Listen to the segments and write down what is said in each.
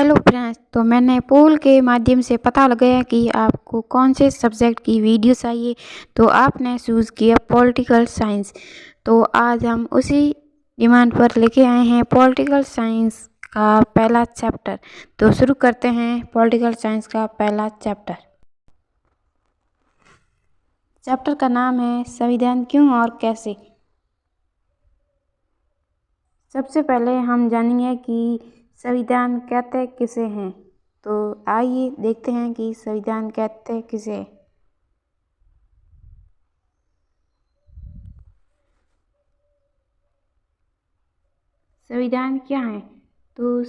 Hello friends, तो मैंने पोल के माध्यम से पता लगाया कि आपको कौन से सब्जेक्ट की वीडियो चाहिए। तो आपने चूज़ किया पॉलिटिकल साइंस। तो आज हम उसी डिमांड पर लेके आए हैं पॉलिटिकल साइंस का पहला चैप्टर। तो शुरू करते हैं पॉलिटिकल साइंस का पहला चैप्टर। चैप्टर का नाम है संविधान क्यों और कैसे। सबसे पहले हम जानेंगे कि संविधान कहते किसे हैं। तो आइए देखते हैं कि संविधान कहते किसे हैं। संविधान क्या है? तो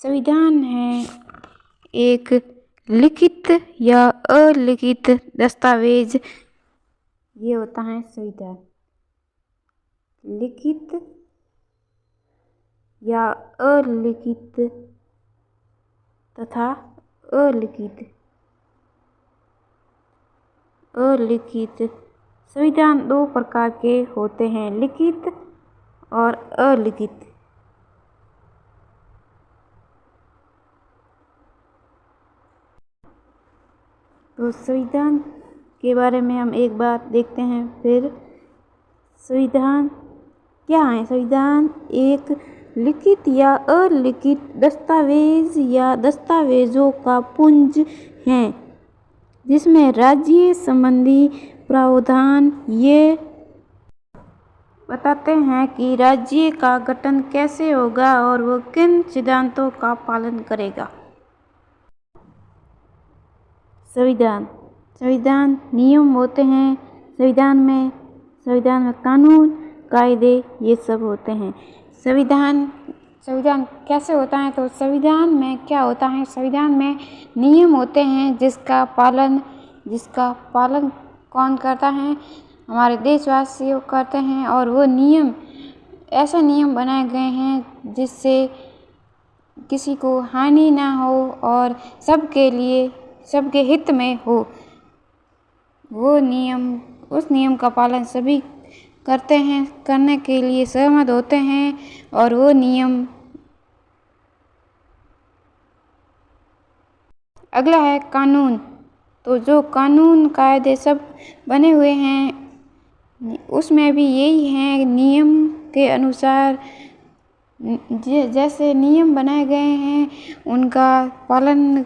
संविधान है एक लिखित या अलिखित दस्तावेज। ये होता है संविधान। लिखित या अलिखित तथा अलिखित संविधान दो प्रकार के होते हैं, लिखित और अलिखित। तो संविधान के बारे में हम एक बात देखते हैं। फिर संविधान क्या है? संविधान एक लिखित या अलिखित दस्तावेज या दस्तावेजों का पुंज है जिसमें राज्य संबंधी प्रावधान ये बताते हैं कि राज्य का गठन कैसे होगा और वो किन सिद्धांतों का पालन करेगा। संविधान नियम होते हैं। संविधान में कानून कायदे ये सब होते हैं। संविधान कैसे होता है? तो संविधान में क्या होता है? संविधान में नियम होते हैं जिसका पालन कौन करता है? हमारे देशवासी करते हैं। और वो नियम ऐसे नियम बनाए गए हैं जिससे किसी को हानि ना हो और सबके हित में हो। उस नियम का पालन सभी करते हैं, करने के लिए सहमत होते हैं। और वो नियम अगला है कानून। तो जो कानून कायदे सब बने हुए हैं उसमें भी यही है, नियम के अनुसार जैसे नियम बनाए गए हैं उनका पालन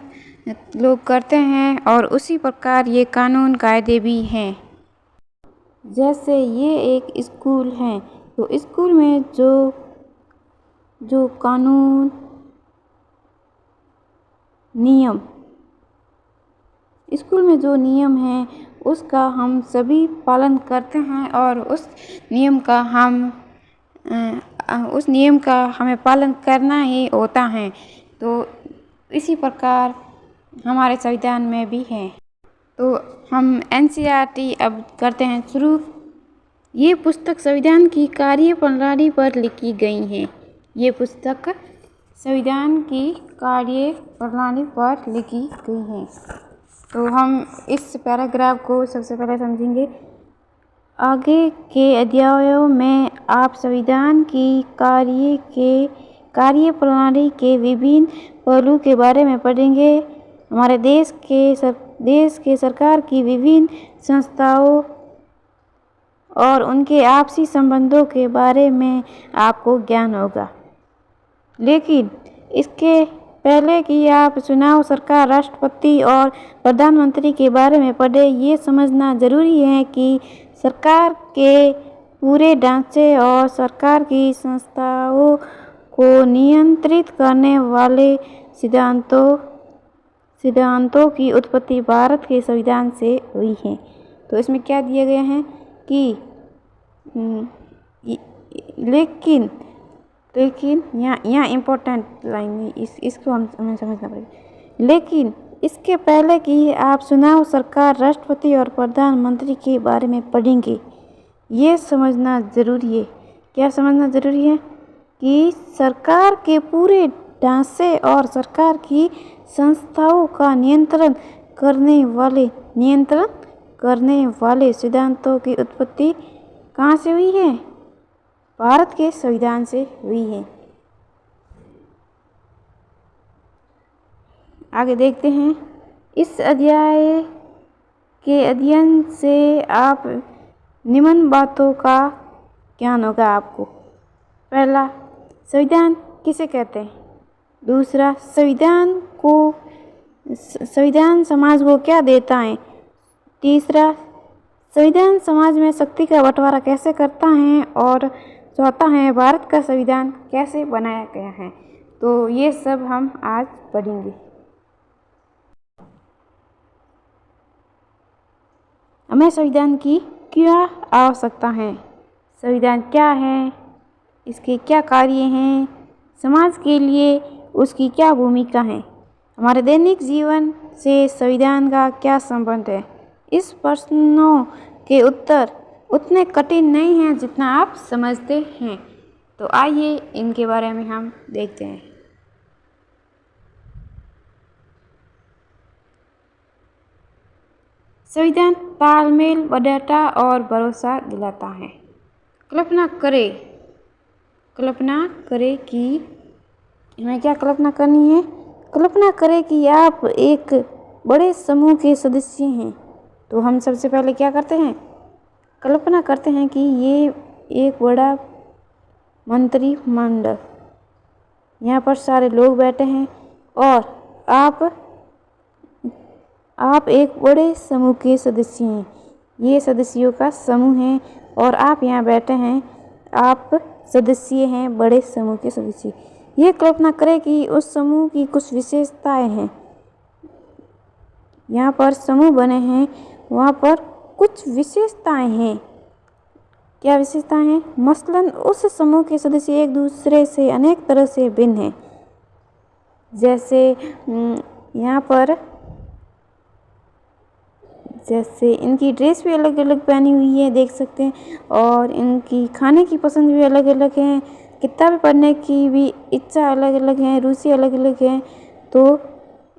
लोग करते हैं। और उसी प्रकार ये कानून कायदे भी हैं। जैसे ये एक स्कूल है तो स्कूल में जो कानून नियम स्कूल में जो नियम है उसका हम सभी पालन करते हैं और उस नियम का हमें पालन करना ही होता है। तो इसी प्रकार हमारे संविधान में भी है। तो हम NCERT अब करते हैं शुरू। ये पुस्तक संविधान की कार्यप्रणाली पर लिखी गई है। ये पुस्तक संविधान की कार्यप्रणाली पर लिखी गई है। तो हम इस पैराग्राफ को सबसे पहले समझेंगे। आगे के अध्यायों में आप संविधान की कार्यप्रणाली के विभिन्न पहलू के बारे में पढ़ेंगे। हमारे देश के सरकार की विभिन्न संस्थाओं और उनके आपसी संबंधों के बारे में आपको ज्ञान होगा। लेकिन इसके पहले कि आप चुनाव, सरकार, राष्ट्रपति और प्रधानमंत्री के बारे में पढ़ें, ये समझना जरूरी है कि सरकार के पूरे ढांचे और सरकार की संस्थाओं को नियंत्रित करने वाले सिद्धांतों की उत्पत्ति भारत के संविधान से हुई है। तो इसमें क्या दिया गया है कि लेकिन यहाँ इम्पोर्टेंट लाइन है, इसको हमें समझना पड़ेगा। लेकिन इसके पहले कि आप चुनाव, सरकार, राष्ट्रपति और प्रधानमंत्री के बारे में पढ़ेंगे, ये समझना जरूरी है। क्या समझना जरूरी है? कि सरकार के पूरे ढांचे और सरकार की संस्थाओं का नियंत्रण करने वाले सिद्धांतों की उत्पत्ति कहाँ से हुई है? भारत के संविधान से हुई है। आगे देखते हैं। इस अध्याय के अध्ययन से आप निम्न बातों का ज्ञान होगा आपको। पहला, संविधान किसे कहते हैं। दूसरा, संविधान समाज को क्या देता है। तीसरा, संविधान समाज में शक्ति का बंटवारा कैसे करता है। और चौथा है, भारत का संविधान कैसे बनाया गया है। तो ये सब हम आज पढ़ेंगे। हमें संविधान की क्या आवश्यकता है, संविधान क्या है, इसके क्या कार्य हैं, समाज के लिए उसकी क्या भूमिका है, हमारे दैनिक जीवन से संविधान का क्या संबंध है। इस प्रश्नों के उत्तर उतने कठिन नहीं हैं जितना आप समझते हैं। तो आइए इनके बारे में हम देखते हैं। संविधान तालमेल, वरीयता और भरोसा दिलाता है। कल्पना करें कि हमें क्या कल्पना करनी है। कल्पना करें कि आप एक बड़े समूह के सदस्य हैं। तो हम सबसे पहले क्या करते हैं, कल्पना करते हैं कि ये एक बड़ा मंत्रिमंडल, यहाँ पर सारे लोग बैठे हैं और आप एक बड़े समूह के सदस्य हैं। ये सदस्यों का समूह है और आप यहाँ बैठे हैं, आप सदस्य हैं, बड़े समूह के सदस्य। ये कल्पना करें कि उस समूह की कुछ विशेषताएं हैं। यहाँ पर समूह बने हैं, वहाँ पर कुछ विशेषताएं हैं। क्या विशेषताएं हैं। मसलन उस समूह के सदस्य एक दूसरे से अनेक तरह से भिन्न हैं। जैसे यहाँ पर इनकी ड्रेस भी अलग अलग पहनी हुई है, देख सकते हैं, और इनकी खाने की पसंद भी अलग अलग है, किताबें पढ़ने की भी इच्छा अलग अलग है, रुचि अलग अलग है। तो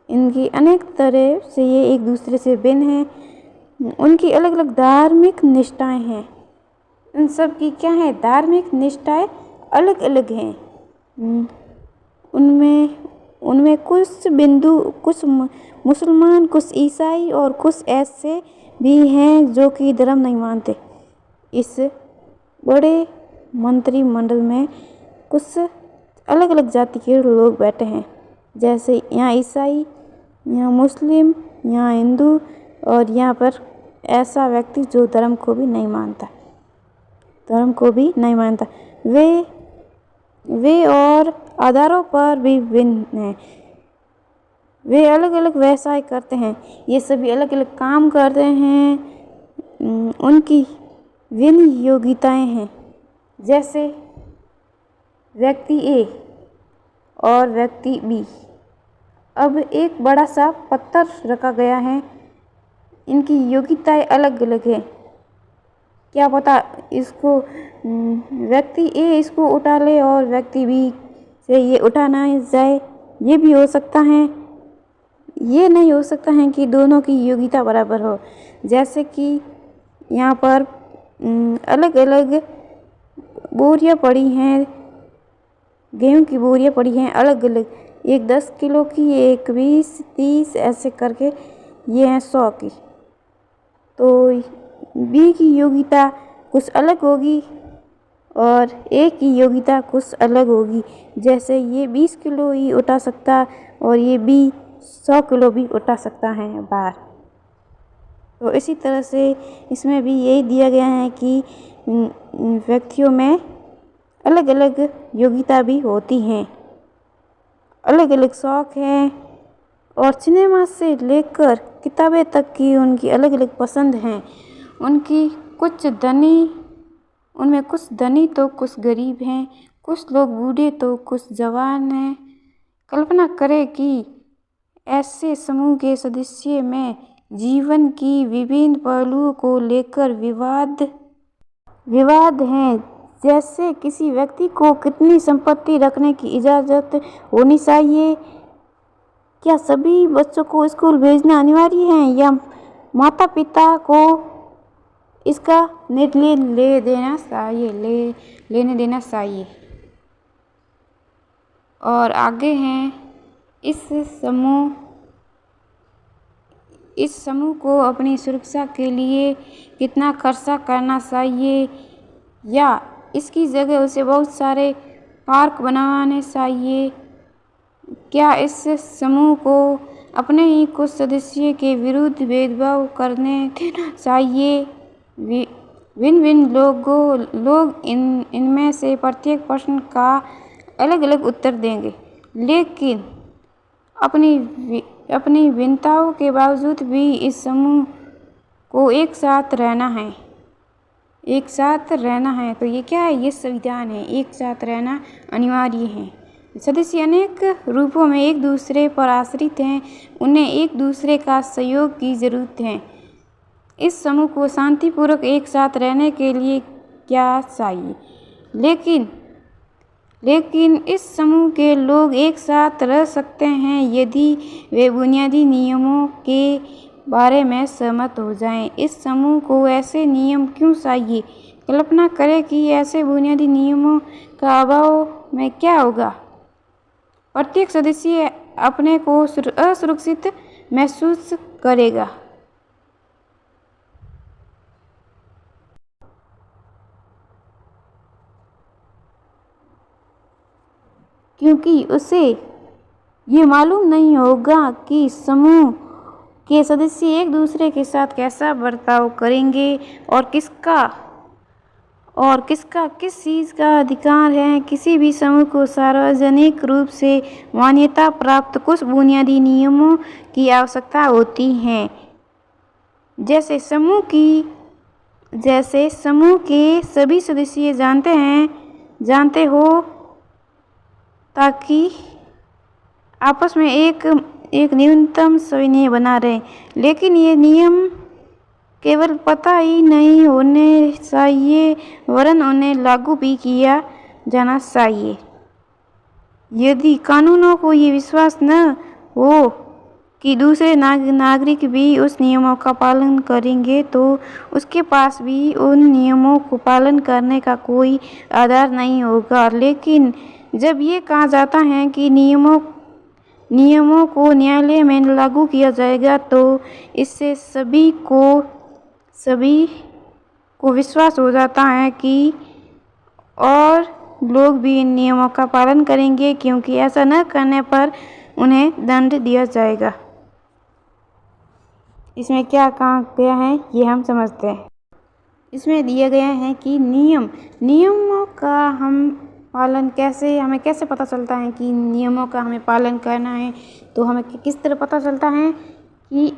इनकी अनेक तरह से ये एक दूसरे से भिन्न हैं। उनकी अलग अलग धार्मिक निष्ठाएं हैं। उन सब की क्या है, धार्मिक निष्ठाएं अलग अलग हैं। उनमें कुछ बिंदु, कुछ मुसलमान, कुछ ईसाई और कुछ ऐसे भी हैं जो कि धर्म नहीं मानते। इस बड़े मंत्रिमंडल में कुछ अलग अलग जाति के लोग बैठे हैं। जैसे यहाँ ईसाई, यहाँ मुस्लिम, यहाँ हिंदू और यहाँ पर ऐसा व्यक्ति जो धर्म को भी नहीं मानता। वे और आधारों पर भी भिन्न हैं। वे अलग अलग व्यवसाय करते हैं, ये सभी अलग अलग काम करते हैं। उनकी भिन्न योग्यताएं हैं। जैसे व्यक्ति ए और व्यक्ति बी। अब एक बड़ा सा पत्थर रखा गया है, इनकी योग्यताएं अलग अलग है। क्या पता इसको व्यक्ति ए इसको उठा ले और व्यक्ति बी से ये उठा ना जाए, ये भी हो सकता है। ये नहीं हो सकता है कि दोनों की योग्यता बराबर हो। जैसे कि यहाँ पर अलग अलग बोरियां पड़ी हैं, गेहूं की बोरियां पड़ी हैं अलग अलग, एक 10 किलो की, एक 20, 30 ऐसे करके ये हैं 100 की। तो बी की योग्यता कुछ अलग होगी और ए की योग्यता कुछ अलग होगी। जैसे ये 20 किलो ही उठा सकता और ये बी 100 किलो भी उठा सकता है बाहर। तो इसी तरह से इसमें भी यही दिया गया है कि व्यक्तियों में अलग अलग योग्यता भी होती हैं, अलग अलग शौक़ हैं, और सिनेमा से लेकर किताबें तक की उनकी अलग अलग पसंद हैं। उनमें कुछ धनी तो कुछ गरीब हैं, कुछ लोग बूढ़े तो कुछ जवान हैं। कल्पना करें कि ऐसे समूह के सदस्य में जीवन की विभिन्न पहलुओं को लेकर विवाद हैं। जैसे किसी व्यक्ति को कितनी संपत्ति रखने की इजाज़त होनी चाहिए, क्या सभी बच्चों को स्कूल भेजना अनिवार्य है या माता पिता को इसका निर्णय लेने देना चाहिए। और आगे हैं, इस समूह इस समूह को अपनी सुरक्षा के लिए कितना खर्चा करना चाहिए, या इसकी जगह उसे बहुत सारे पार्क बनवाने चाहिए। क्या इस समूह को अपने ही कुछ सदस्य के विरुद्ध भेदभाव करने देना चाहिए। भिन्न लोग इनमें से प्रत्येक प्रश्न का अलग अलग उत्तर देंगे, लेकिन अपनी भिन्नताओं के बावजूद भी इस समूह को एक साथ रहना है। तो ये क्या है, ये संविधान है। एक साथ रहना अनिवार्य है। सदस्य अनेक रूपों में एक दूसरे पर आश्रित हैं, उन्हें एक दूसरे का सहयोग की जरूरत है। इस समूह को शांतिपूर्वक एक साथ रहने के लिए क्या चाहिए, लेकिन इस समूह के लोग एक साथ रह सकते हैं यदि वे बुनियादी नियमों के बारे में सहमत हो जाएं। इस समूह को ऐसे नियम क्यों चाहिए? कल्पना करें कि ऐसे बुनियादी नियमों का अभाव में क्या होगा। प्रत्येक सदस्य अपने को असुरक्षित महसूस करेगा, क्योंकि उसे ये मालूम नहीं होगा कि समूह के सदस्य एक दूसरे के साथ कैसा बर्ताव करेंगे और किसका किस चीज़ का अधिकार है। किसी भी समूह को सार्वजनिक रूप से मान्यता प्राप्त कुछ बुनियादी नियमों की आवश्यकता होती है, जैसे समूह के सभी सदस्य जानते हो, ताकि आपस में एक न्यूनतम समन्वय बना रहे। लेकिन ये नियम केवल पता ही नहीं होने चाहिए, वरन उन्हें लागू भी किया जाना चाहिए। यदि कानूनों को ये विश्वास न हो कि दूसरे नागरिक भी उस नियमों का पालन करेंगे, तो उसके पास भी उन नियमों को पालन करने का कोई आधार नहीं होगा। लेकिन जब ये कहा जाता है कि नियमों को न्यायालय में लागू किया जाएगा, तो इससे सभी को विश्वास हो जाता है कि और लोग भी इन नियमों का पालन करेंगे, क्योंकि ऐसा न करने पर उन्हें दंड दिया जाएगा। इसमें क्या कहा गया है ये हम समझते हैं। इसमें दिया गया है कि नियमों का हमें कैसे पता चलता है कि नियमों का हमें पालन करना है। तो हमें किस तरह पता चलता है कि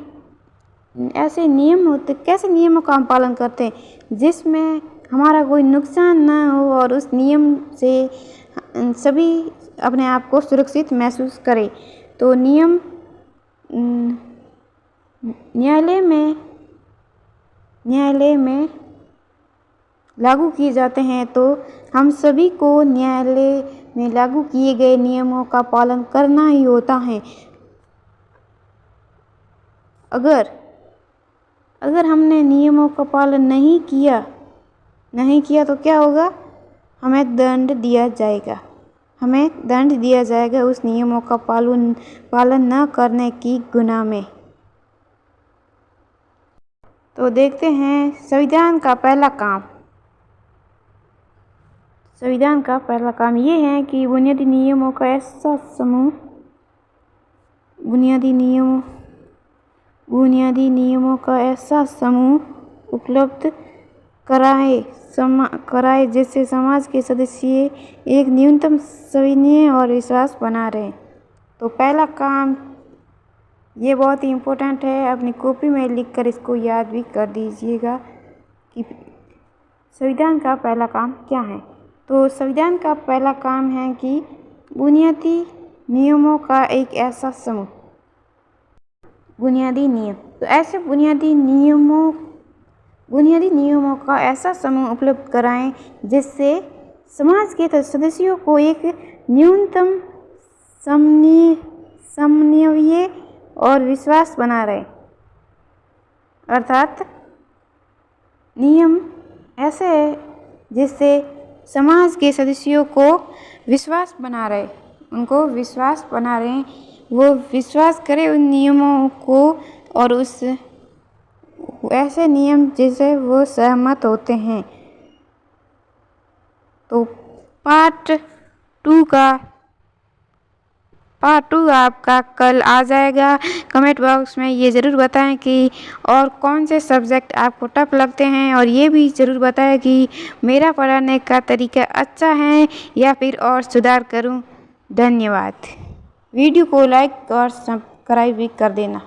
ऐसे नियम होते, कैसे नियमों का हम पालन करते हैं जिसमें हमारा कोई नुकसान ना हो और उस नियम से सभी अपने आप को सुरक्षित महसूस करें। तो नियम न्यायालय में लागू किए जाते हैं, तो हम सभी को न्यायालय में लागू किए गए नियमों का पालन करना ही होता है। अगर हमने नियमों का पालन नहीं किया तो क्या होगा? हमें दंड दिया जाएगा उस नियमों का पालन न करने की गुनाह में। तो देखते हैं संविधान का पहला काम ये है कि बुनियादी नियमों का ऐसा समूह उपलब्ध कराए जिससे समाज के सदस्य एक न्यूनतम समन्वय और विश्वास बना रहे। तो पहला काम ये बहुत ही इम्पोर्टेंट है, अपनी कॉपी में लिखकर इसको याद भी कर दीजिएगा कि संविधान का पहला काम क्या है। तो संविधान का पहला काम है कि बुनियादी नियमों का एक ऐसा समूह, बुनियादी नियम। तो ऐसे बुनियादी नियमों का ऐसा समूह उपलब्ध कराएं जिससे समाज के सदस्यों को एक न्यूनतम समन्वय और विश्वास बना रहे। अर्थात नियम ऐसे है जिससे समाज के सदस्यों को विश्वास बना रहे, वो विश्वास करें उन नियमों को और उस ऐसे नियम जिसे वो सहमत होते हैं। तो पार्ट टू आपका कल आ जाएगा। कमेंट बॉक्स में ये ज़रूर बताएं कि और कौन से सब्जेक्ट आपको टफ लगते हैं, और ये भी ज़रूर बताएं कि मेरा पढ़ाने का तरीका अच्छा है या फिर और सुधार करूं। धन्यवाद। वीडियो को लाइक और सब्सक्राइब भी कर देना।